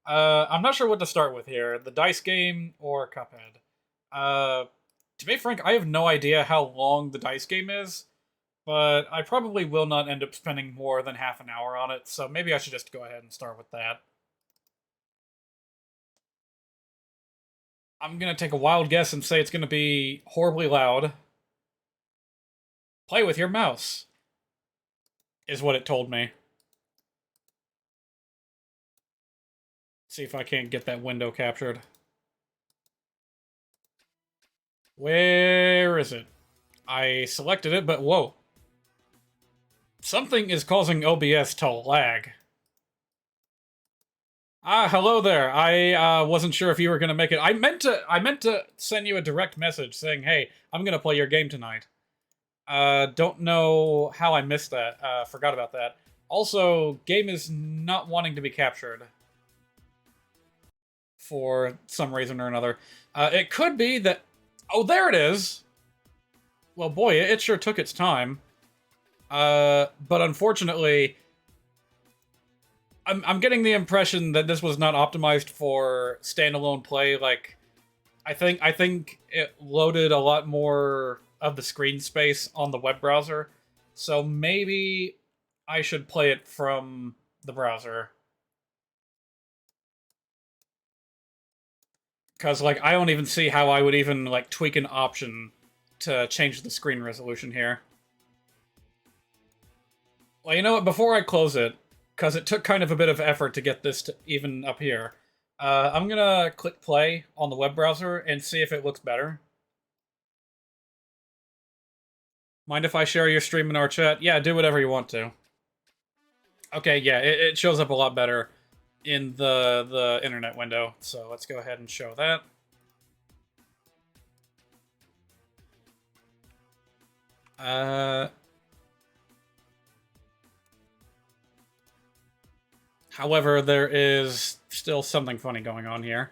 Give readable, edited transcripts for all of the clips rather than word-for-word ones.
I'm not sure what to start with here. The dice game or Cuphead. To be frank, I have no idea how long the dice game is, but I probably will not end up spending more than half an hour on it, so maybe I should just go ahead and start with that. I'm gonna take a wild guess and say it's gonna be horribly loud. Play with your mouse, is what it told me. See if I can't get that window captured. Where is it? I selected it, but whoa. Something is causing OBS to lag. Ah, hello there. I wasn't sure if you were gonna make it. I meant to send you a direct message saying, "Hey, I'm gonna play your game tonight." Don't know how I missed that. Forgot about that. Also, game is not wanting to be captured for some reason or another. It could be that. Oh, there it is. Well, boy, it sure took its time. But unfortunately, I'm getting the impression that this was not optimized for standalone play. Like, I think it loaded a lot more of the screen space on the web browser, so maybe I should play it from the browser. Because, like, I don't even see how I would even, like, tweak an option to change the screen resolution here. Well, you know what? Before I close it, because it took kind of a bit of effort to get this to even up here, I'm gonna click play on the web browser and see if it looks better. Mind if I share your stream in our chat? Yeah, do whatever you want to. Okay, yeah, it shows up a lot better in the internet window, so let's go ahead and show that. However, there is still something funny going on here.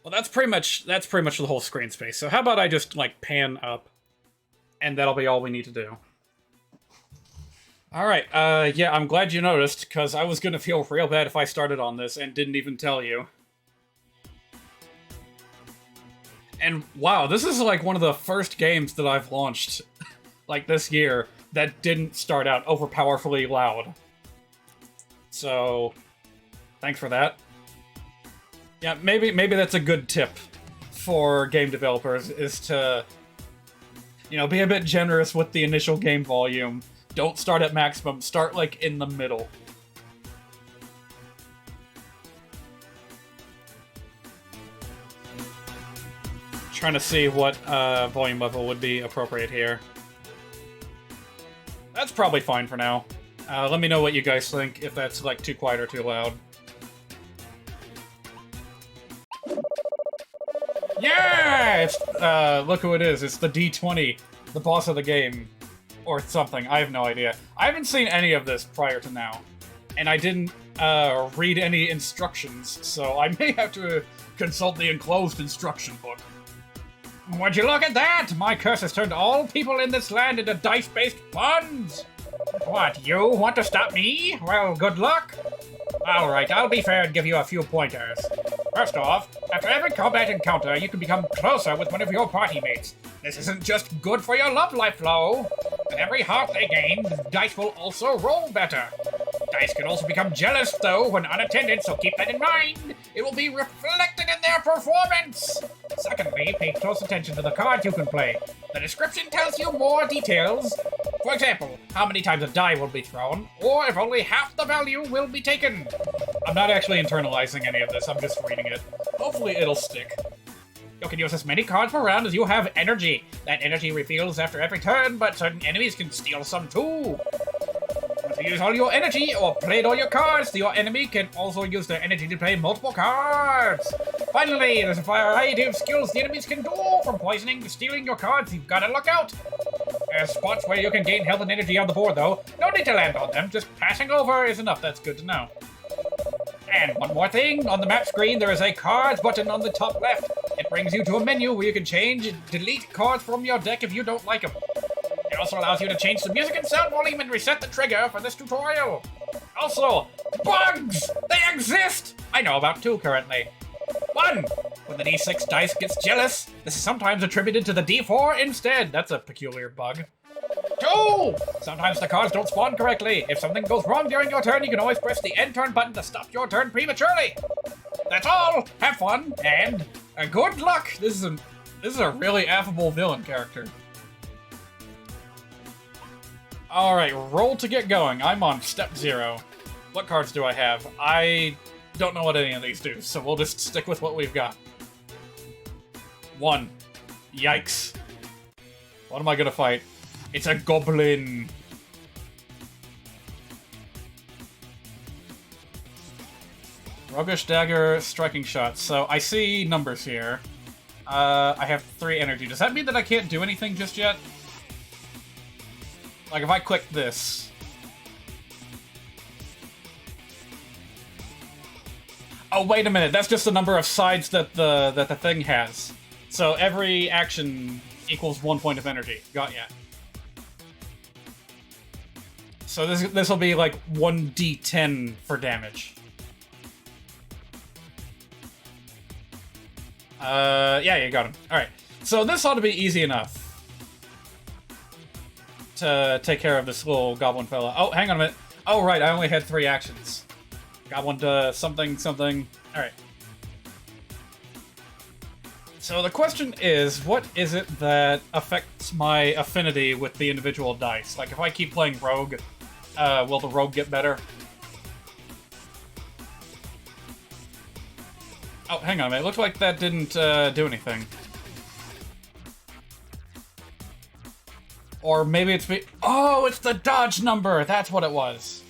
Well, that's pretty much the whole screen space. So how about I just like pan up, and that'll be all we need to do. All right. Yeah, I'm glad you noticed because I was gonna feel real bad if I started on this and didn't even tell you. And wow, this is like one of the first games that I've launched like this year that didn't start out overpowerfully loud. So, thanks for that. Yeah, maybe that's a good tip for game developers is to, you know, be a bit generous with the initial game volume. Don't start at maximum, start like in the middle. Trying to see what volume level would be appropriate here. That's probably fine for now. Let me know what you guys think, if that's like too quiet or too loud. Yeah! It's, look who it is. It's the D20, the boss of the game. Or something, I have no idea. I haven't seen any of this prior to now. And I didn't read any instructions, so I may have to consult the enclosed instruction book. Would you look at that? My curse has turned all people in this land into dice-based puns! What, you want to stop me? Well, good luck. Alright, I'll be fair and give you a few pointers. First off, after every combat encounter, you can become closer with one of your party mates. This isn't just good for your love life, Flo. With every heart they gain, the dice will also roll better. Dice can also become jealous, though, when unattended, so keep that in mind. It will be reflected in their performance. Secondly, pay close attention to the cards you can play. The description tells you more details. For example, how many times a die will be thrown, or if only half the value will be taken. I'm not actually internalizing any of this, I'm just reading it. Hopefully it'll stick. You can use as many cards per round as you have energy. That energy refills after every turn, but certain enemies can steal some too. Once you use all your energy or played all your cards, your enemy can also use their energy to play multiple cards. Finally, there's a variety of skills the enemies can do, from poisoning to stealing your cards. You've got to look out. There's spots where you can gain health and energy on the board, though. No need to land on them, just passing over is enough. That's good to know. And one more thing, on the map screen there is a cards button on the top left. It brings you to a menu where you can change and delete cards from your deck if you don't like them. It also allows you to change the music and sound volume and reset the trigger for this tutorial. Also, bugs! They exist! I know about 2 currently. 1. When the D6 dice gets jealous, this is sometimes attributed to the D4 instead. That's a peculiar bug. 2. Sometimes the cards don't spawn correctly. If something goes wrong during your turn, you can always press the end turn button to stop your turn prematurely. That's all! Have fun, and good luck! This is a really affable villain character. Alright, roll to get going. I'm on step 0. What cards do I have? I don't know what any of these do, so we'll just stick with what we've got. 1. Yikes. What am I gonna fight? It's a goblin. Roguish dagger, striking shots. So I see numbers here. I have 3 energy. Does that mean that I can't do anything just yet? Like if I click this. Oh, wait a minute. That's just the number of sides that the thing has. So every action equals 1 point of energy. Got ya. So this will be like 1d10 for damage. Yeah, you got him. Alright. So this ought to be easy enough to take care of this little goblin fella. Oh, hang on a minute. Oh, right, I only had 3 actions. Goblin does something, something. Alright. So the question is, what is it that affects my affinity with the individual dice? Like, if I keep playing rogue, will the rogue get better? Oh, hang on a minute. It looked like that didn't do anything. Or maybe it's me. Oh, it's the dodge number! That's what it was.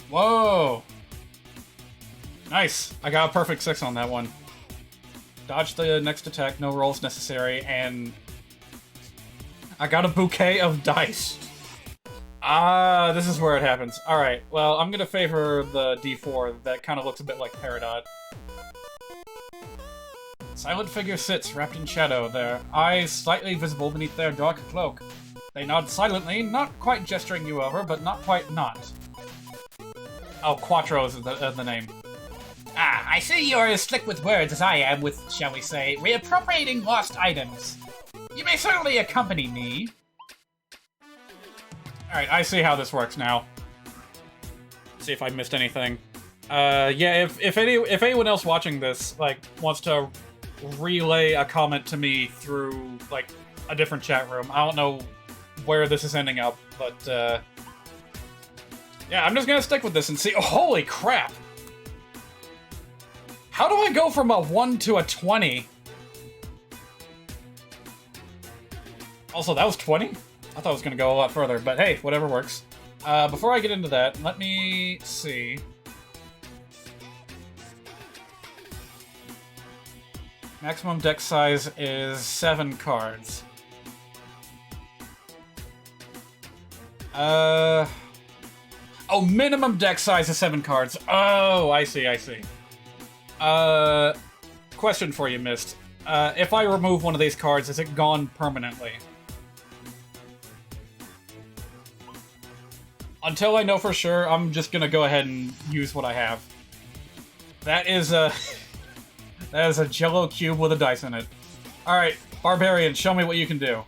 Whoa! Nice. I got a perfect 6 on that one. Dodge the next attack, no rolls necessary, and I got a bouquet of dice. Ah, this is where it happens. Alright, well, I'm gonna favor the D4 that kind of looks a bit like Peridot. Silent figure sits, wrapped in shadow, their eyes slightly visible beneath their dark cloak. They nod silently, not quite gesturing you over, but not quite not. Oh, Quattro is the name. Ah, I see you're as slick with words as I am with, shall we say, reappropriating lost items. You may certainly accompany me. Alright, I see how this works now. See if I missed anything. Yeah, if anyone else watching this, like, wants to relay a comment to me through, like, a different chat room, I don't know where this is ending up, but, yeah, I'm just gonna stick with this and see. Oh, holy crap! How do I go from a 1 to a 20? Also, that was 20? I thought it was going to go a lot further, but hey, whatever works. Before I get into that, let me see. Maximum deck size is 7 cards. Oh, minimum deck size is 7 cards. Oh, I see, I see. Question for you, Mist. If I remove one of these cards, is it gone permanently? Until I know for sure, I'm just gonna go ahead and use what I have. That is a... that is a Jello cube with a dice in it. Alright, Barbarian, show me what you can do.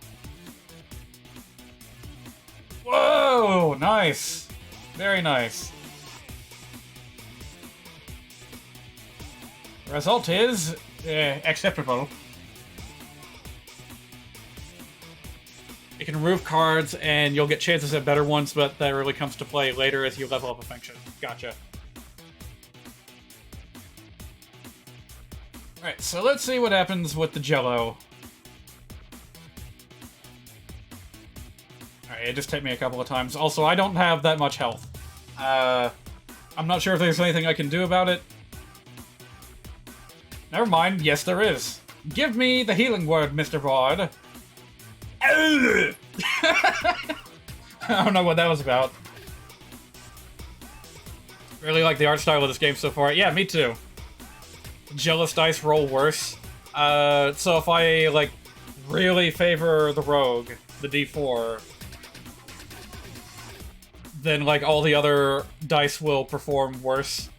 Whoa! Nice! Very nice. The result is... acceptable. You can remove cards, and you'll get chances at better ones, but that really comes to play later as you level up a function. Gotcha. Alright, so let's see what happens with the Jello. Alright, it just hit me a couple of times. Also, I don't have that much health. I'm not sure if there's anything I can do about it. Never mind, yes there is. Give me the healing word, Mr. Bard. I don't know what that was about. Really like the art style of this game so far. Yeah, me too. Jealous dice roll worse. So if I, like, really favor the rogue, the D4, then like all the other dice will perform worse.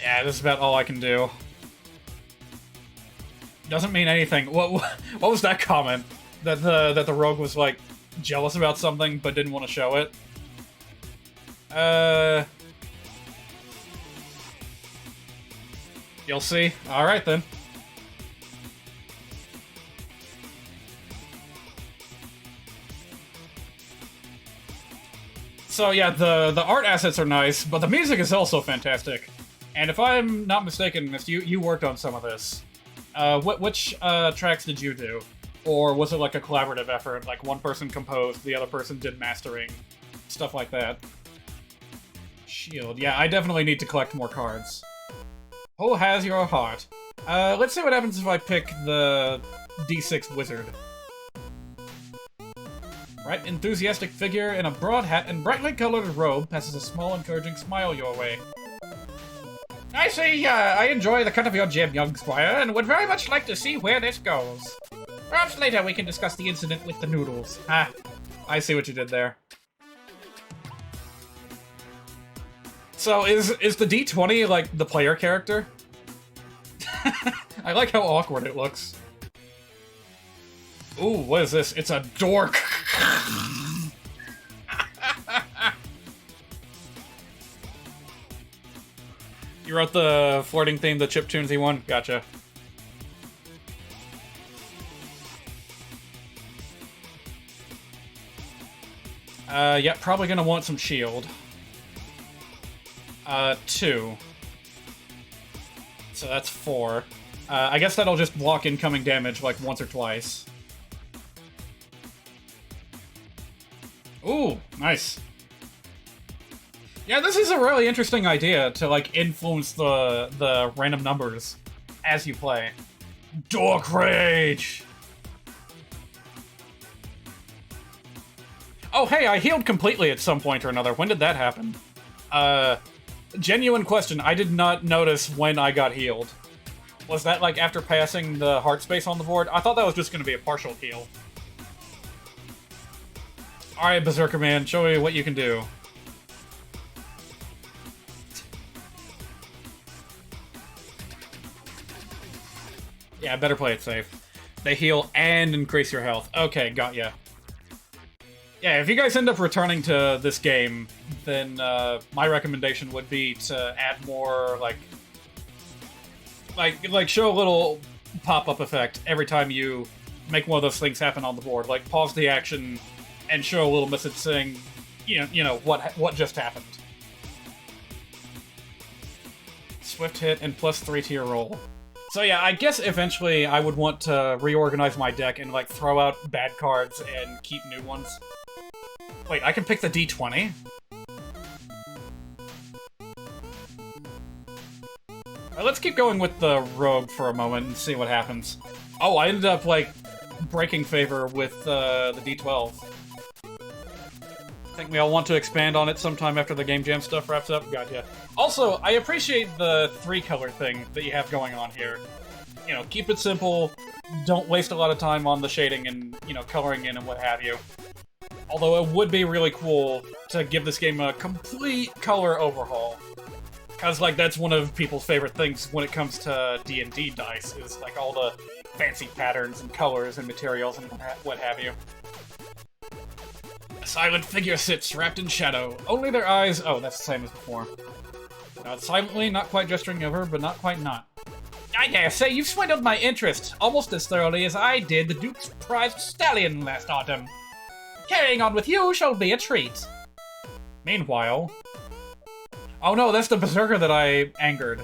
Yeah, this is about all I can do. Doesn't mean anything. What was that comment? That the rogue was like jealous about something but didn't want to show it? You'll see. Alright then. So yeah, the art assets are nice, but the music is also fantastic. And if I'm not mistaken, Miss, you worked on some of this. Which tracks did you do? Or was it like a collaborative effort? Like one person composed, the other person did mastering, stuff like that. Shield. Yeah, I definitely need to collect more cards. Who has your heart? Let's see what happens if I pick the D6 wizard. Right, enthusiastic figure in a broad hat and brightly colored robe passes a small, encouraging smile your way. I see, I enjoy the cut of your jib, young squire, and would very much like to see where this goes. Perhaps later we can discuss the incident with the noodles. Ah, I see what you did there. So, is the D20, like, the player character? I like how awkward it looks. Ooh, what is this? It's a dork! You wrote the flirting theme, the chiptunesy one? Gotcha. Yeah, probably gonna want some shield. 2. So that's 4. I guess that'll just block incoming damage, like, once or twice. Ooh, nice. Yeah, this is a really interesting idea to, like, influence the random numbers as you play. Dork Rage! Oh, hey, I healed completely at some point or another. When did that happen? Genuine question. I did not notice when I got healed. Was that, like, after passing the heart space on the board? I thought that was just going to be a partial heal. Alright, Berserker Man, show me what you can do. Yeah, better play it safe. They heal and increase your health. Okay, got ya. Yeah, if you guys end up returning to this game, then my recommendation would be to add more, like show a little pop-up effect every time you make one of those things happen on the board. Like, pause the action and show a little message saying, you know what just happened. Swift hit and +3 to your roll. So yeah, I guess eventually I would want to reorganize my deck and, like, throw out bad cards and keep new ones. Wait, I can pick the D20? Let's keep going with the rogue for a moment and see what happens. Oh, I ended up, like, breaking favor with the D12. I think we all want to expand on it sometime after the Game Jam stuff wraps up. Gotcha. Also, I appreciate the 3-color thing that you have going on here. You know, keep it simple, don't waste a lot of time on the shading and, you know, coloring in and what have you. Although it would be really cool to give this game a complete color overhaul. Because, like, that's one of people's favorite things when it comes to D&D dice, is, like, all the fancy patterns and colors and materials and what have you. A silent figure sits, wrapped in shadow. Only their eyes... Oh, that's the same as before. Not silently, not quite gesturing over, but not quite not. I dare say you've swindled my interest, almost as thoroughly as I did the Duke's prized stallion last autumn. Carrying on with you shall be a treat. Meanwhile... Oh no, that's the Berserker that I angered.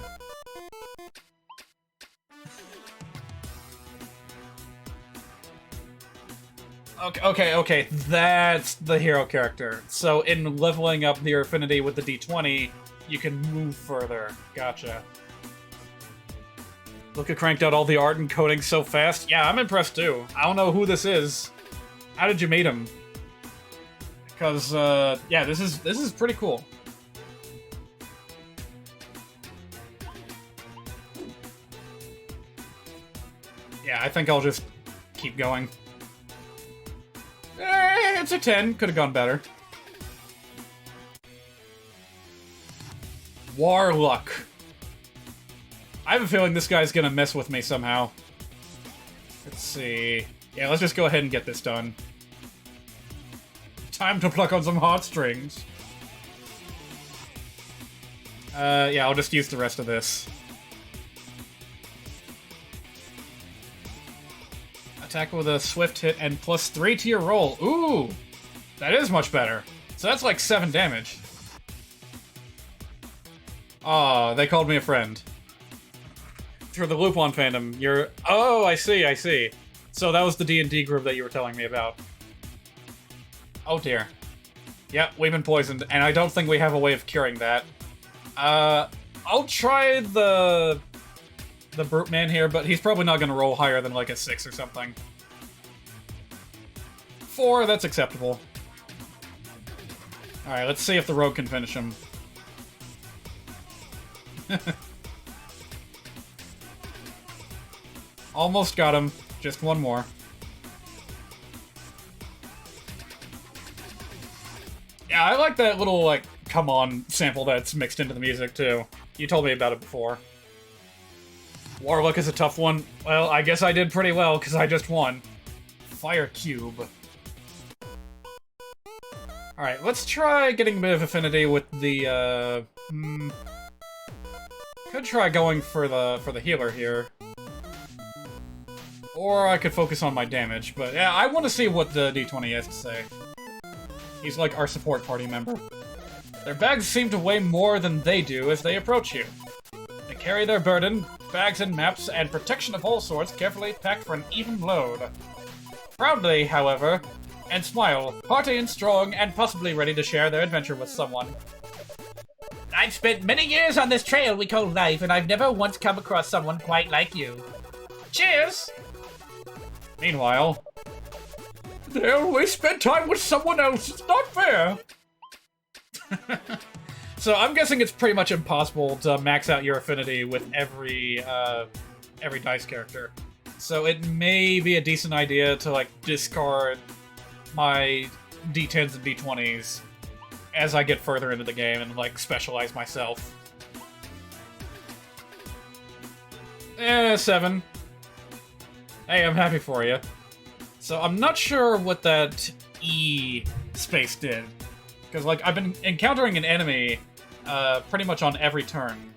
Okay, that's the hero character. So in leveling up your affinity with the D20, you can move further. Gotcha. Look at cranked out all the art and coding so fast. Yeah, I'm impressed too. I don't know who this is. How did you meet him? Because, yeah, this is pretty cool. Yeah, I think I'll just keep going. It's a 10. Could have gone better. Warluck. I have a feeling this guy's gonna mess with me somehow. Let's see. Yeah, let's just go ahead and get this done. Time to pluck on some heartstrings. Yeah, I'll just use the rest of this. Attack with a swift hit and +3 to your roll. Ooh! That is much better. So that's like 7 damage. Aw, they called me a friend. Through the Lupin fandom, you're... Oh, I see, I see. So that was the D&D group that you were telling me about. Oh dear. Yep, we've been poisoned, and I don't think we have a way of curing that. I'll try the Brute Man here, but he's probably not gonna roll higher than like a 6 or something. 4, that's acceptable. Alright, let's see if the Rogue can finish him. Almost got him. Just one more. Yeah, I like that little, like, come on sample that's mixed into the music, too. You told me about it before. Warlock is a tough one. Well, I guess I did pretty well, because I just won. Fire Cube. Alright, let's try getting a bit of affinity with the, Could try going for the healer here. Or I could focus on my damage, but yeah, I want to see what the D20 has to say. He's like our support party member. Their bags seem to weigh more than they do as they approach you. They carry their burden, bags and maps, and protection of all sorts carefully packed for an even load. Proudly, however, and smile, hearty and strong, and possibly ready to share their adventure with someone. I've spent many years on this trail we call life, and I've never once come across someone quite like you. Cheers! Meanwhile... They always spend time with someone else. It's not fair. So I'm guessing it's pretty much impossible to max out your affinity with every dice character. So it may be a decent idea to like discard my D10s and D20s as I get further into the game and like specialize myself. 7. Hey, I'm happy for you. So I'm not sure what that E space did. Because, like, I've been encountering an enemy pretty much on every turn.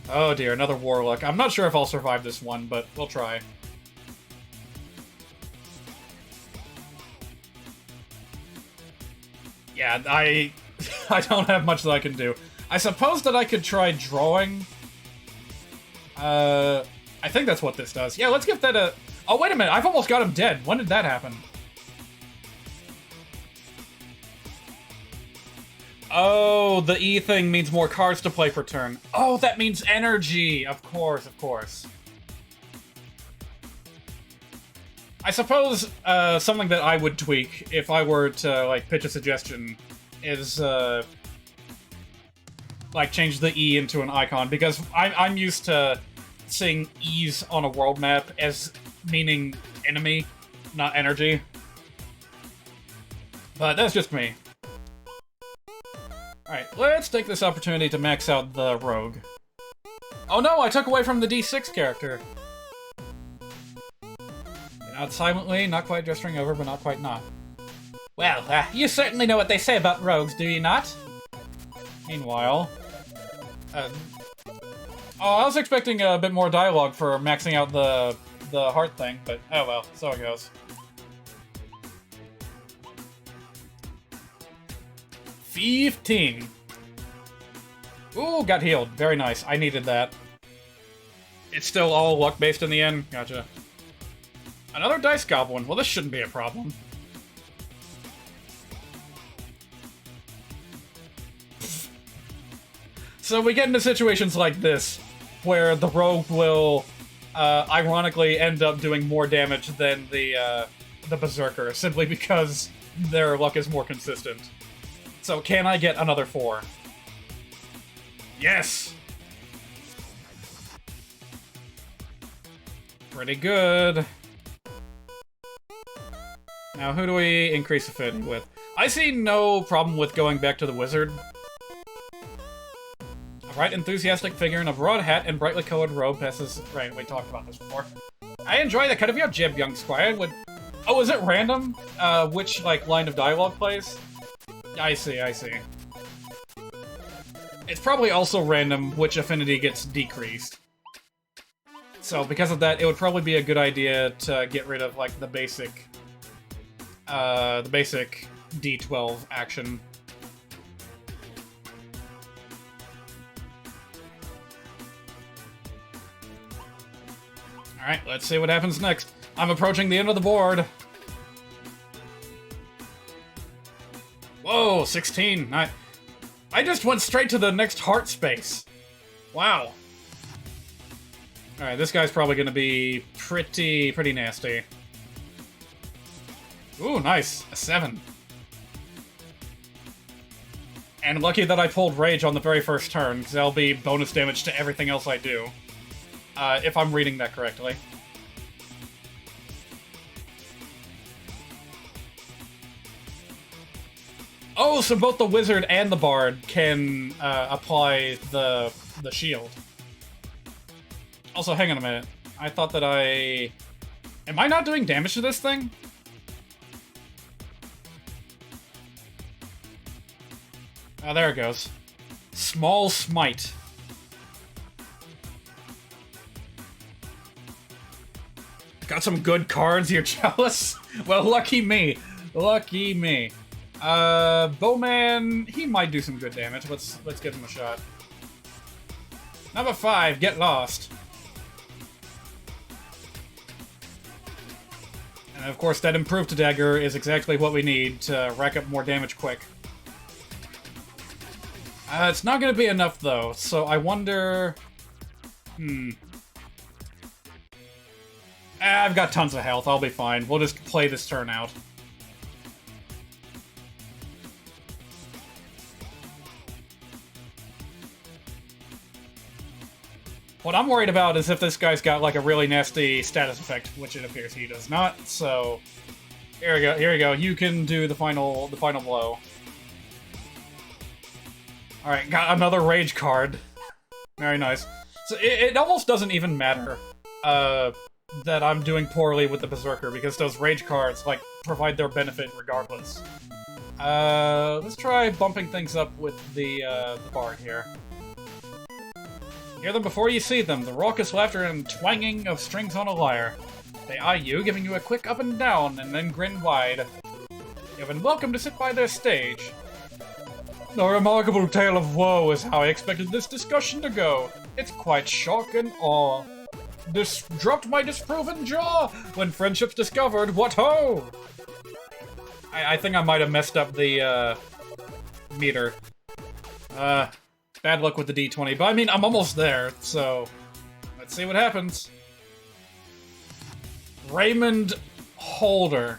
Oh dear, another Warlock. I'm not sure if I'll survive this one, but we'll try. Yeah, I don't have much that I can do. I suppose that I could try drawing. I think that's what this does. Yeah, let's give that a... Oh, wait a minute, I've almost got him dead. When did that happen? Oh, the E thing means more cards to play per turn. Oh, that means energy! Of course, of course. I suppose something that I would tweak if I were to, like, pitch a suggestion is, like, change the E into an icon, because I'm used to seeing E's on a world map as meaning enemy, not energy. But that's just me. Alright, let's take this opportunity to max out the rogue. Oh no, I took away from the D6 character! Not silently, not quite gesturing over, but not quite not. Well, you certainly know what they say about rogues, do you not? Meanwhile... oh, I was expecting a bit more dialogue for maxing out the heart thing, but oh well, so it goes. 15. Ooh, got healed. Very nice. I needed that. It's still all luck-based in the end? Gotcha. Another dice goblin. Well, this shouldn't be a problem. So we get into situations like this, where the rogue will, ironically end up doing more damage than the berserker, simply because their luck is more consistent. So can I get another 4? Yes! Pretty good. Now, who do we increase affinity with? I see no problem with going back to the wizard. A bright, enthusiastic figure in a broad hat and brightly colored robe passes... Right, we talked about this before. I enjoy the cut of your jib, young squire. Oh, is it random? Which, like, line of dialogue plays? I see, I see. It's probably also random which affinity gets decreased. So, because of that, it would probably be a good idea to get rid of, like, the basic D12 action. Alright, let's see what happens next. I'm approaching the end of the board. Whoa, 16. I just went straight to the next heart space. Wow. Alright, this guy's probably gonna be pretty nasty. Ooh, nice. A 7. And lucky that I pulled Rage on the very first turn, because that'll be bonus damage to everything else I do. If I'm reading that correctly. Oh, so both the wizard and the bard can apply the shield. Also, hang on a minute. I thought that Am I not doing damage to this thing? Oh, there it goes. Small smite. Got some good cards, you're jealous? Well, lucky me. Lucky me. Bowman, he might do some good damage. Let's give him a shot. Number 5, get lost. And of course, that improved dagger is exactly what we need to rack up more damage quick. It's not gonna be enough, though, so I wonder... I've got tons of health, I'll be fine. We'll just play this turn out. What I'm worried about is if this guy's got, like, a really nasty status effect, which it appears he does not, so... Here we go, here we go. You can do the final blow. Alright, got another rage card. Very nice. So it almost doesn't even matter that I'm doing poorly with the Berserker, because those rage cards, like, provide their benefit regardless. Let's try bumping things up with the bard here. Hear them before you see them, the raucous laughter and twanging of strings on a lyre. They eye you, giving you a quick up and down, and then grin wide. You've been welcome to sit by their stage. A remarkable tale of woe is how I expected this discussion to go. It's quite shock and awe. Dropped my disproven jaw when friendship's discovered. What ho! I think I might have messed up the meter. Bad luck with the D20, but I mean, I'm almost there, so let's see what happens. Raymond Holder.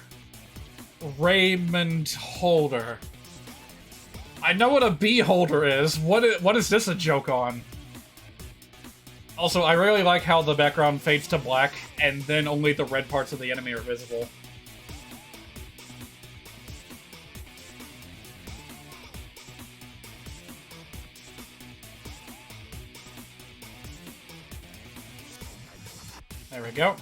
Raymond Holder. I know what a beholder is. What is this a joke on? Also, I really like how the background fades to black, and then only the red parts of the enemy are visible. There we go.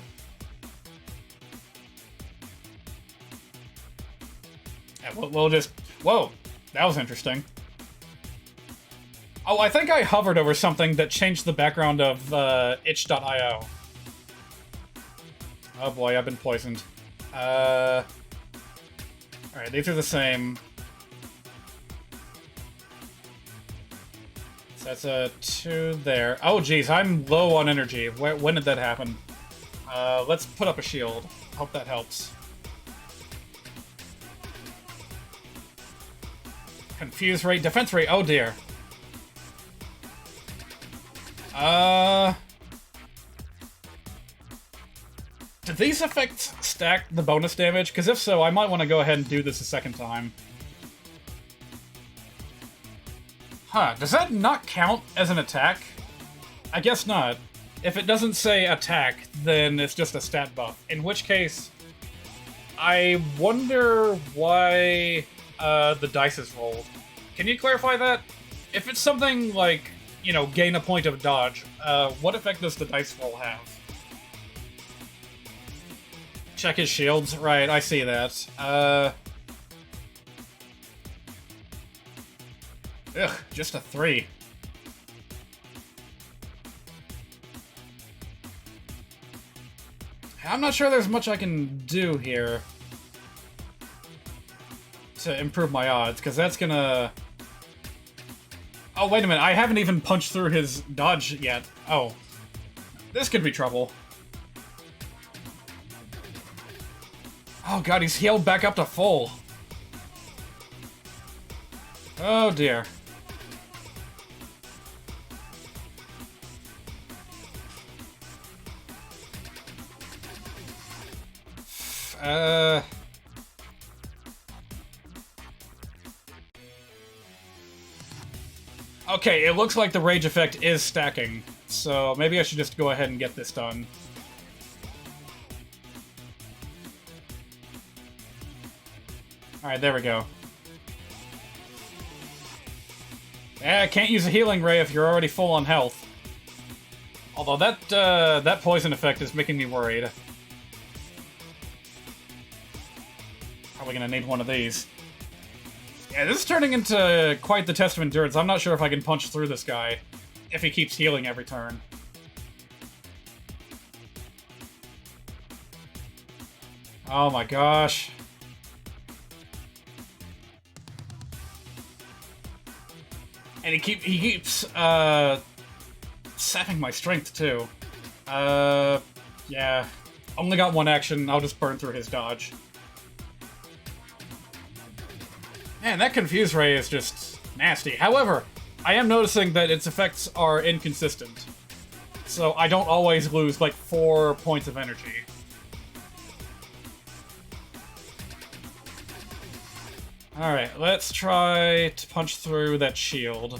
Yeah, we'll just... Whoa! That was interesting. Oh, I think I hovered over something that changed the background of itch.io. Oh boy, I've been poisoned. Alright, these are the same. So that's a 2 there. Oh geez, I'm low on energy. When did that happen? Let's put up a shield. Hope that helps. Confuse rate, defense rate, oh dear. Do these effects stack the bonus damage? Because if so, I might want to go ahead and do this a second time. Huh, does that not count as an attack? I guess not. If it doesn't say attack, then it's just a stat buff. In which case, I wonder why the dice is rolled. Can you clarify that? If it's something like, you know, gain a point of dodge, what effect does the dice roll have? Check his shields. Right, I see that. Ugh, just a 3. I'm not sure there's much I can do here to improve my odds, because that's gonna... Oh, wait a minute, I haven't even punched through his dodge yet. Oh. This could be trouble. Oh god, he's healed back up to full. Oh dear. Okay, it looks like the rage effect is stacking, so maybe I should just go ahead and get this done. Alright, there we go. Yeah, can't use a healing ray if you're already full on health. Although that poison effect is making me worried. Probably gonna need one of these. Yeah, this is turning into quite the test of endurance. I'm not sure if I can punch through this guy if he keeps healing every turn. Oh my gosh. And he keeps sapping my strength too. Yeah. Only got one action. I'll just burn through his dodge. Man, that Confuse Ray is just nasty. However, I am noticing that its effects are inconsistent. So I don't always lose, like, 4 points of energy. Alright, let's try to punch through that shield.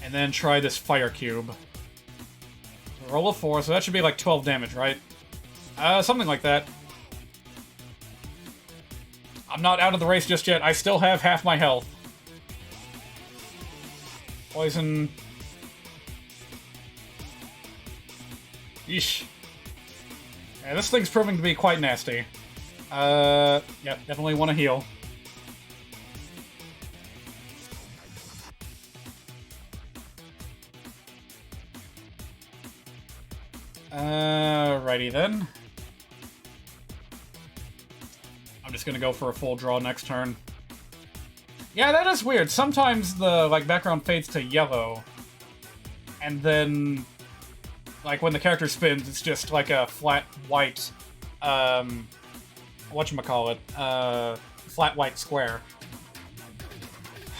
And then try this fire cube. Roll a 4, so that should be like 12 damage, right? Something like that. I'm not out of the race just yet. I still have half my health. Poison. Yeesh. Yeah, this thing's proving to be quite nasty. Yep, definitely want to heal. Righty then. I'm just gonna go for a full draw next turn. Yeah, that is weird. Sometimes the, like, background fades to yellow. And then, like, when the character spins, it's just like a flat white, whatchamacallit, flat white square.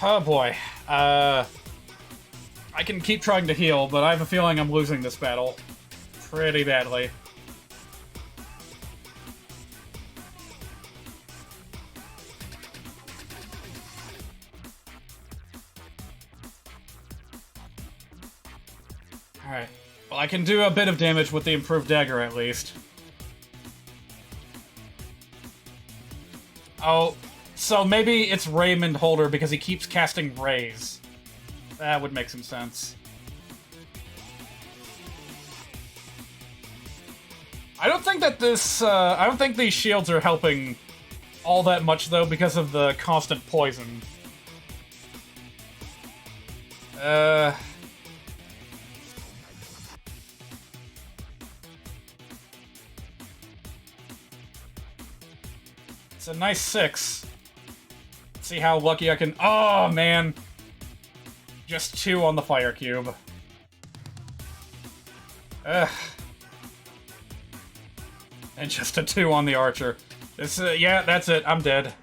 Oh boy. I can keep trying to heal, but I have a feeling I'm losing this battle pretty badly. Alright. Well, I can do a bit of damage with the improved dagger, at least. Oh, so maybe it's Raymond Holder because he keeps casting rays. That would make some sense. I don't think that this, I don't think these shields are helping all that much, though, because of the constant poison. It's a nice 6. Let's see how lucky I can... Oh, man! Just 2 on the fire cube. Ugh. And just a 2 on the archer. This, yeah, that's it. I'm dead.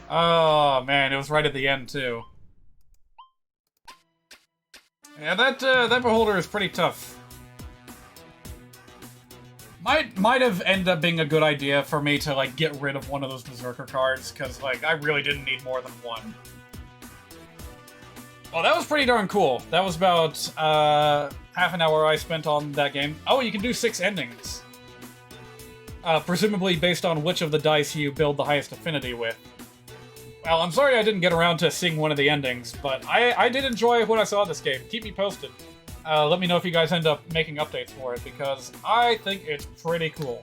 Oh, man, it was right at the end, too. Yeah, that beholder is pretty tough. Might have ended up being a good idea for me to, like, get rid of one of those Berserker cards, because, like, I really didn't need more than one. Well, that was pretty darn cool. That was about half an hour I spent on that game. Oh, you can do 6 endings. Presumably based on which of the dice you build the highest affinity with. Well, I'm sorry I didn't get around to seeing one of the endings, but I did enjoy what I saw of this game. Keep me posted. Let me know if you guys end up making updates for it, because I think it's pretty cool.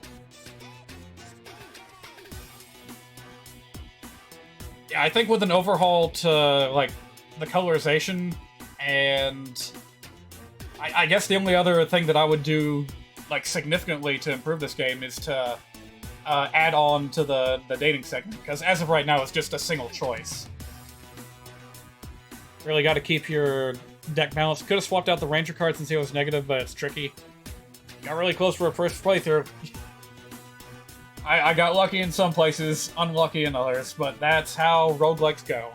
Yeah, I think with an overhaul to, like, the colorization, and I guess the only other thing that I would do, like, significantly to improve this game is to add on to the dating segment, because as of right now, it's just a single choice. Really got to keep your deck balanced. Could have swapped out the Ranger card since he was negative, but it's tricky. Got really close for a first playthrough. I got lucky in some places, unlucky in others, but that's how roguelikes go.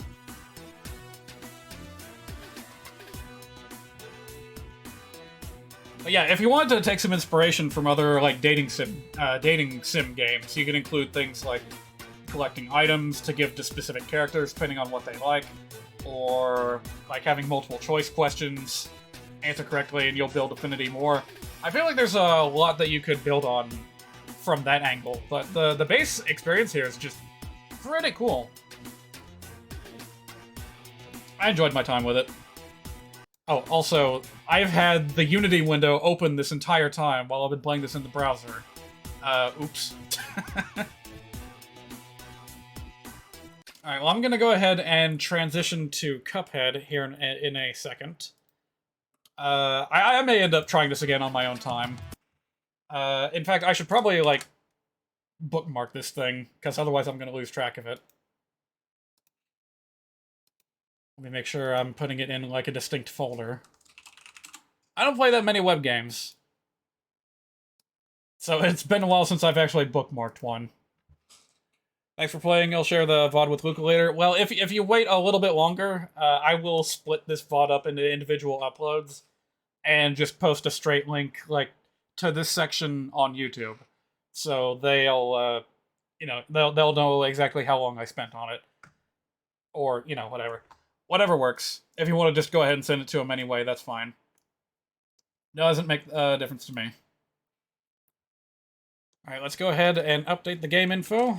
But yeah, if you wanted to take some inspiration from other like dating sim games, you can include things like collecting items to give to specific characters depending on what they like, or like having multiple choice questions, answer correctly and you'll build affinity more. I feel like there's a lot that you could build on from that angle, but the base experience here is just pretty cool. I enjoyed my time with it. Oh, also, I've had the Unity window open this entire time while I've been playing this in the browser. Oops. Alright, well, I'm gonna go ahead and transition to Cuphead here in a second. I may end up trying this again on my own time. In fact, I should probably, like, bookmark this thing, because otherwise I'm gonna lose track of it. Let me make sure I'm putting it in, like, a distinct folder. I don't play that many web games. So it's been a while since I've actually bookmarked one. Thanks for playing. I'll share the VOD with Luca later. Well, if you wait a little bit longer, I will split this VOD up into individual uploads and just post a straight link, like, to this section on YouTube. So they'll, you know, they'll know exactly how long I spent on it. Or, you know, whatever. Whatever works. If you want to just go ahead and send it to them anyway, that's fine. Doesn't make a difference to me. Alright, let's go ahead and update the game info.